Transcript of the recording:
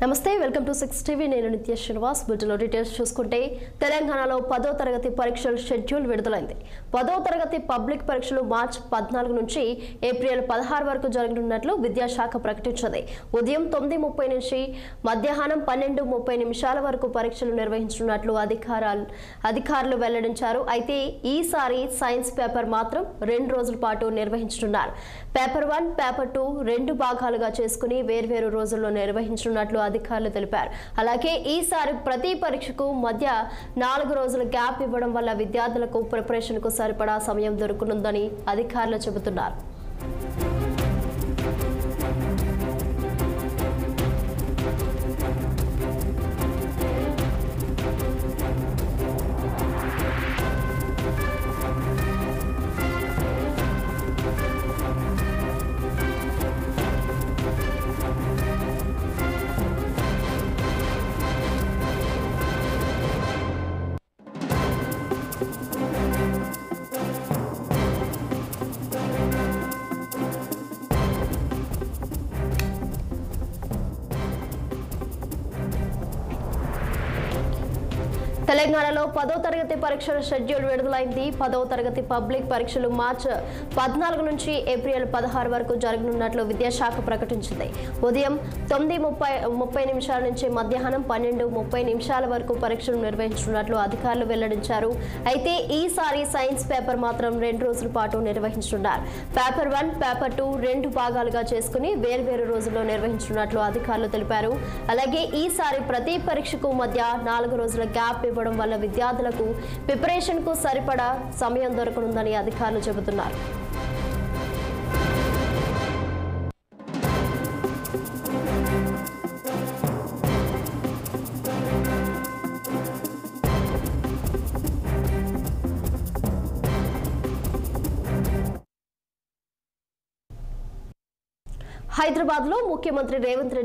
నమస్తే welcome to 6 TV నేను నిత్య శ్రీనివాస్ బుల్టెన్లో డీటెయిల్స్ చూసుకుంటే తెలంగాణలో 10వ తరగతి పరీక్షల షెడ్యూల్ విడుదలైంది. 10వ తరగతి పబ్లిక్ పరీక్షలు మార్చి 14 నుంచి ఏప్రిల్ 16 వరకు జరగనున్నట్లు విద్యాశాఖ ప్రకటించింది. ఉదయం 9:30 నుంచి మధ్యాహ్నం 12:30 నిమిషాల వరకు పరీక్షలు నిర్వహించనున్నట్లు అధికారులు వెల్లడించారు. అయితే ఈసారి సైన్స్ పేపర్ మాత్రం 2 రోజుల పాటు నిర్వహించనున్నారు. పేపర్ 1, పేపర్ 2 2 భాగాలుగా చేసుకుని వేర్వేరు రోజుల్లో నిర్వహించనున్నట్లు అధికారులు తెలిపారు. అలాగే ఈసారి ప్రతి పరీక్షకు మధ్య 4 రోజుల గ్యాప్ ఇవ్వడం వల్ల విద్యార్థులకు ప్రిపరేషన్ కు సరిపడా సమయం దొరకనుందని అధికారులు చెబుతున్నారు. తెలంగాణలో 10వ తరగతి పరీక్షల షెడ్యూల్ విడుదలైంది. 10వ తరగతి పబ్లిక్ పరీక్షలు మార్చి 14 నుంచి ఏప్రిల్ 16 వరకు జరగనున్నట్లు విద్యాశాఖ ప్రకటించింది. ఉదయం 9:30 నిమిషాల నుంచి మధ్యాహ్నం 12:30 నిమిషాల వరకు పరీక్షలు నిర్వహించనున్నట్లు అధికారులు వెల్లడించారు. అయితే ఈసారి సైన్స్ పేపర్ మాత్రం 2 రోజుల పాటు నిర్వహించనున్నారు. పేపర్ 1, పేపర్ 2 2 భాగాలుగా చేసుకుని వేర్వేరు రోజుల్లో నిర్వహించనున్నట్లు అధికారులు తెలిపారు. అలాగే ఈసారి ప్రతి పరీక్షకు మధ్య 4 రోజుల గ్యాప్ ఇవ్వడం వల్ల విద్యార్థులకు ప్రిపరేషన్ కు సరిపడా సమయం దొరకనుందని అధికారులు చెబుతున్నారు. హైదరాబాద్ లో ముఖ్యమంత్రి రేవంత్ రెడ్డి